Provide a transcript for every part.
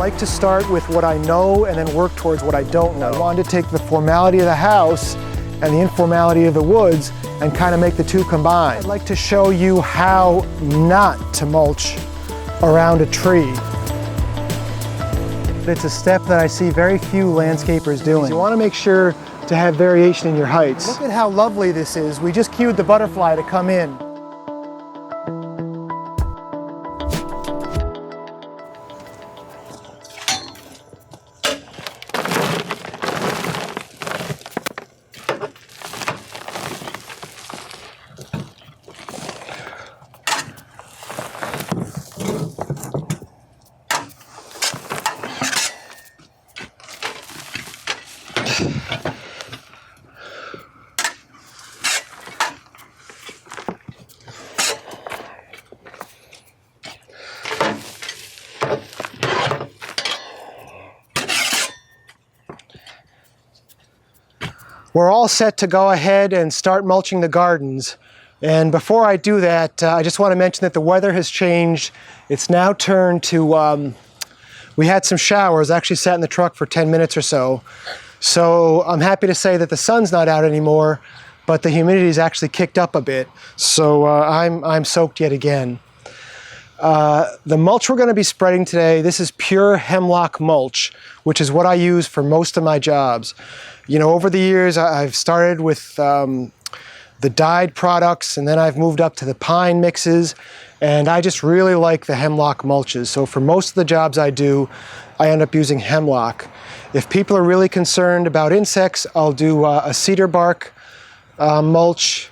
like to start with what I know and then work towards what I don't know. I wanted to take the formality of the house and the informality of the woods and kind of make the two combine. I'd like to show you how not to mulch around a tree. It's a step that I see very few landscapers doing. You want to make sure to have variation in your heights. Look at how lovely this is. We just cued the butterfly to come in. We're all set to go ahead and start mulching the gardens. And before I do that, I just want to mention that the weather has changed. It's now turned to, we had some showers, actually sat in the truck for 10 minutes or so. So I'm happy to say that the sun's not out anymore, but the humidity's actually kicked up a bit. So I'm soaked yet again. The mulch we're going to be spreading today, this is pure hemlock mulch, which is what I use for most of my jobs. You know, over the years, I've started with the dyed products, and then I've moved up to the pine mixes, and I just really like the hemlock mulches. So for most of the jobs I do, I end up using hemlock. If people are really concerned about insects, I'll do a cedar bark mulch,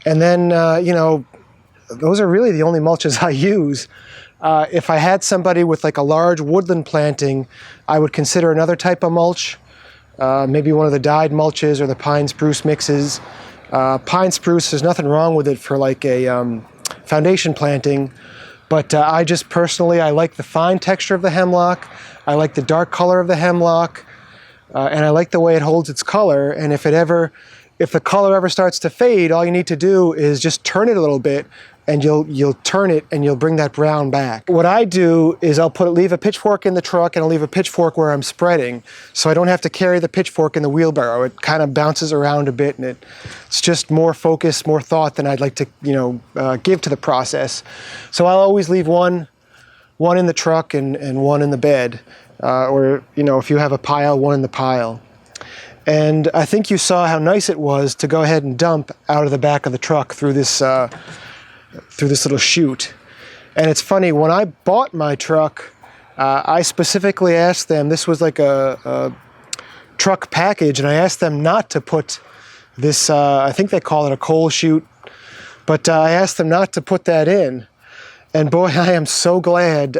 and then, you know, those are really the only mulches I use. If I had somebody with like a large woodland planting, I would consider another type of mulch. Maybe one of the dyed mulches or the pine spruce mixes. Pine spruce, there's nothing wrong with it for like a foundation planting, but I just personally, I like the fine texture of the hemlock, I like the dark color of the hemlock, and I like the way it holds its color. And if the color ever starts to fade, all you need to do is just turn it a little bit, and you'll turn it and you'll bring that brown back. What I do is I'll leave a pitchfork in the truck, and I'll leave a pitchfork where I'm spreading, so I don't have to carry the pitchfork in the wheelbarrow. It kind of bounces around a bit, and it's just more focus, more thought than I'd like to, you know, give to the process. So I'll always leave one in the truck and one in the bed, or, you know, if you have a pile, one in the pile. And I think you saw how nice it was to go ahead and dump out of the back of the truck through this little chute. And it's funny, when I bought my truck, I specifically asked them, this was like a truck package, and I asked them not to put this, I think they call it a coal chute, but I asked them not to put that in. And boy, I am so glad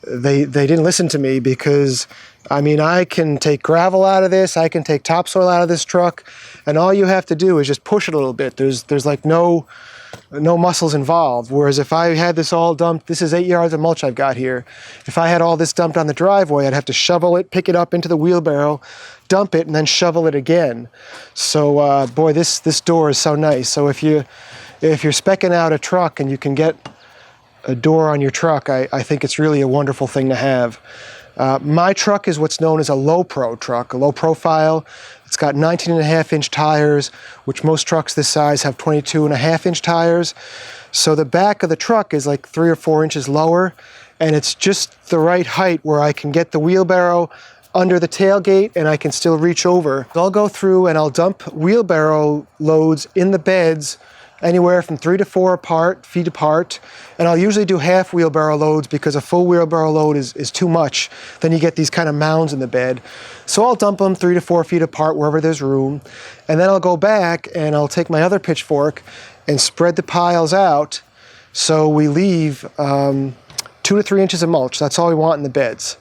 they didn't listen to me, because I mean, I can take gravel out of this, I can take topsoil out of this truck, and all you have to do is just push it a little bit. There's like no muscles involved. Whereas if I had this all dumped, this is 8 yards of mulch I've got here. If I had all this dumped on the driveway, I'd have to shovel it, pick it up into the wheelbarrow, dump it, and then shovel it again. So boy, this door is so nice. So if you're specking out a truck and you can get a door on your truck, I think it's really a wonderful thing to have. My truck is what's known as a low pro truck, a low profile. It's got 19.5-inch tires, which most trucks this size have 22.5-inch tires. So the back of the truck is like 3 or 4 inches lower, and it's just the right height where I can get the wheelbarrow under the tailgate and I can still reach over. I'll go through and I'll dump wheelbarrow loads in the beds anywhere from 3 to 4 feet apart, and I'll usually do half wheelbarrow loads, because a full wheelbarrow load is too much. Then you get these kind of mounds in the bed. So I'll dump them 3 to 4 feet apart wherever there's room, and then I'll go back and I'll take my other pitchfork and spread the piles out, so we leave 2 to 3 inches of mulch. That's all we want in the beds.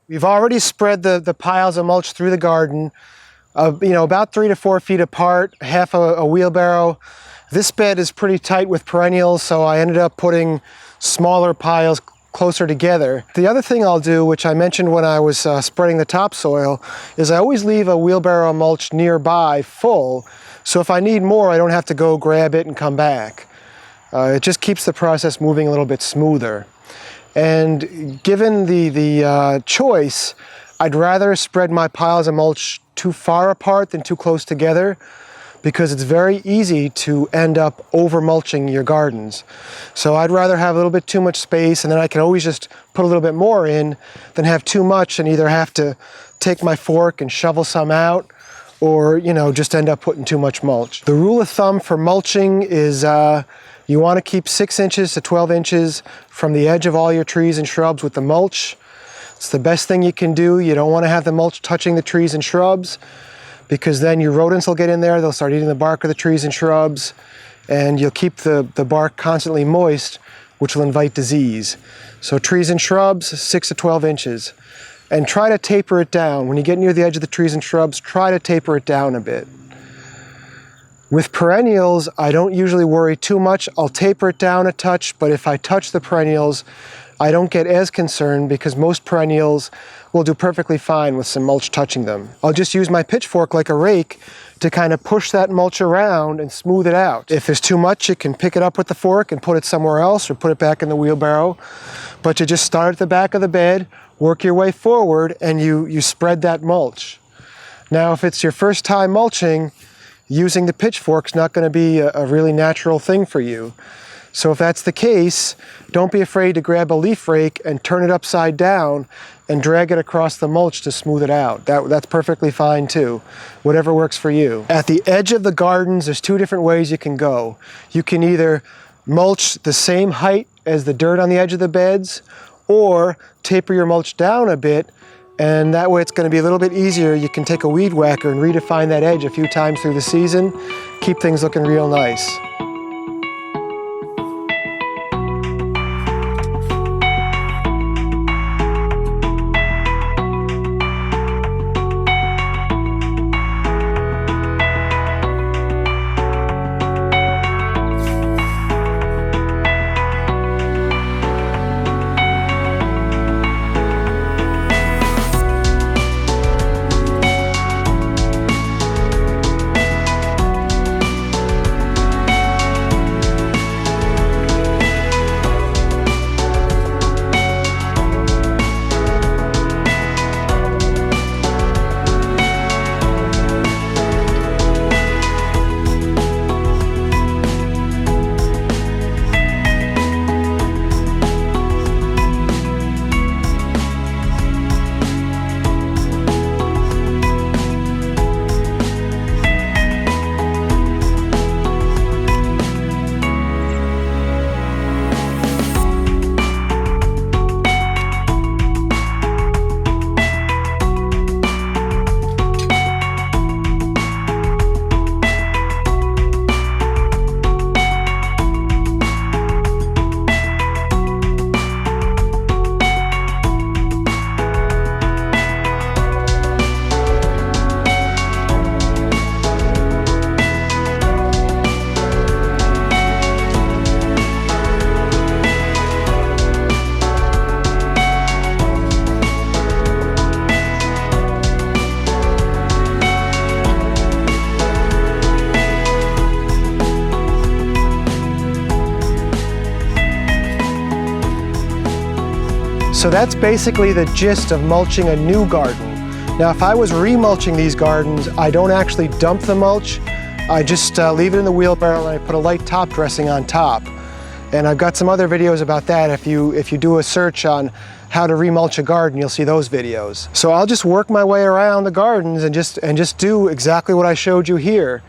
We've already spread the piles of mulch through the garden, about 3 to 4 feet apart, half a wheelbarrow. This bed is pretty tight with perennials, so I ended up putting smaller piles closer together. The other thing I'll do, which I mentioned when I was spreading the topsoil, is I always leave a wheelbarrow of mulch nearby full, so if I need more, I don't have to go grab it and come back. It just keeps the process moving a little bit smoother. And given the choice, I'd rather spread my piles of mulch too far apart than too close together, because it's very easy to end up over mulching your gardens. So I'd rather have a little bit too much space, and then I can always just put a little bit more in than have too much and either have to take my fork and shovel some out, or just end up putting too much mulch. The rule of thumb for mulching is you want to keep 6 inches to 12 inches from the edge of all your trees and shrubs with the mulch. It's the best thing you can do. You don't want to have the mulch touching the trees and shrubs, because then your rodents will get in there, they'll start eating the bark of the trees and shrubs, and you'll keep the bark constantly moist, which will invite disease. So trees and shrubs, 6 to 12 inches. And try to taper it down. When you get near the edge of the trees and shrubs, try to taper it down a bit. With perennials, I don't usually worry too much. I'll taper it down a touch, but if I touch the perennials, I don't get as concerned, because most perennials will do perfectly fine with some mulch touching them. I'll just use my pitchfork like a rake to kind of push that mulch around and smooth it out. If there's too much, you can pick it up with the fork and put it somewhere else, or put it back in the wheelbarrow. But you just start at the back of the bed, work your way forward, and you spread that mulch. Now, if it's your first time mulching, using the pitchfork's not going to be a really natural thing for you. So if that's the case, don't be afraid to grab a leaf rake and turn it upside down and drag it across the mulch to smooth it out. That's perfectly fine too, whatever works for you. At the edge of the gardens, there's 2 different ways you can go. You can either mulch the same height as the dirt on the edge of the beds, or taper your mulch down a bit, and that way it's going to be a little bit easier. You can take a weed whacker and redefine that edge a few times through the season, keep things looking real nice. So that's basically the gist of mulching a new garden. Now, if I was remulching these gardens, I don't actually dump the mulch. I just leave it in the wheelbarrow and I put a light top dressing on top. And I've got some other videos about that. If you do a search on how to remulch a garden, you'll see those videos. So I'll just work my way around the gardens and just do exactly what I showed you here.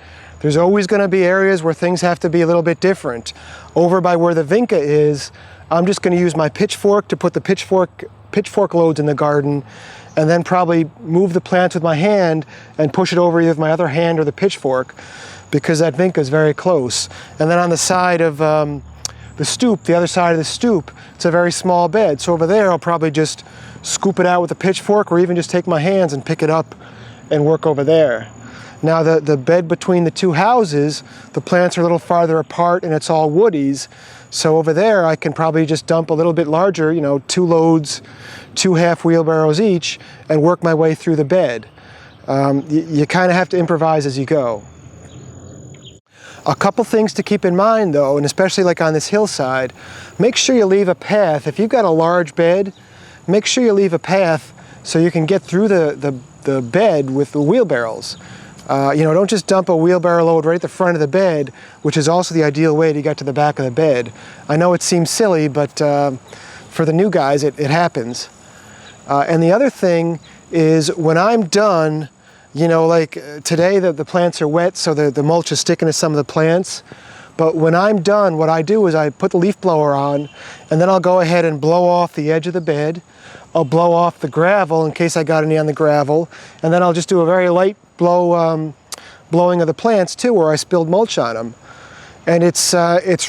There's always going to be areas where things have to be a little bit different. Over by where the vinca is, I'm just going to use my pitchfork to put the pitchfork loads in the garden, and then probably move the plants with my hand and push it over either with my other hand or the pitchfork, because that vinca is very close. And then on the side of the stoop, the other side of the stoop, it's a very small bed. So over there, I'll probably just scoop it out with a pitchfork, or even just take my hands and pick it up and work over there. Now the bed between the two houses, the plants are a little farther apart and it's all woodies. So over there I can probably just dump a little bit larger, you know, 2 loads, 2 half wheelbarrows each, and work my way through the bed. You kind of have to improvise as you go. A couple things to keep in mind though, and especially like on this hillside, make sure you leave a path. If you've got a large bed, make sure you leave a path so you can get through the bed with the wheelbarrows. You know, don't just dump a wheelbarrow load right at the front of the bed, which is also the ideal way to get to the back of the bed. I know it seems silly, but for the new guys, it happens. And the other thing is when I'm done, you know, like today the plants are wet, so the mulch is sticking to some of the plants. But when I'm done, what I do is I put the leaf blower on, and then I'll go ahead and blow off the edge of the bed. I'll blow off the gravel in case I got any on the gravel, and then I'll just do a very light blowing of the plants too, where I spilled mulch on them. And it's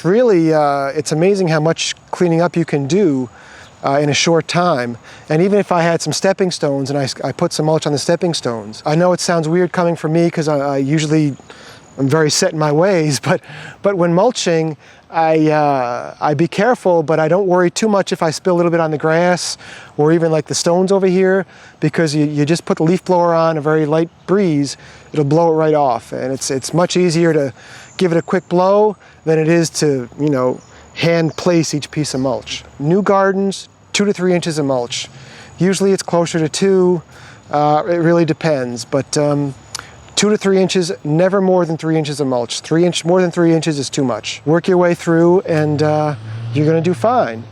really it's amazing how much cleaning up you can do in a short time. And even if I had some stepping stones and I put some mulch on the stepping stones, I know it sounds weird coming from me because I'm very set in my ways, but when mulching, I be careful, but I don't worry too much if I spill a little bit on the grass or even like the stones over here, because you just put the leaf blower on, a very light breeze, it'll blow it right off. And it's much easier to give it a quick blow than it is to, you know, hand place each piece of mulch. New gardens, 2 to 3 inches of mulch. Usually it's closer to 2, it really depends, but 2 to 3 inches, never more than 3 inches of mulch. More than 3 inches is too much. Work your way through and you're gonna do fine.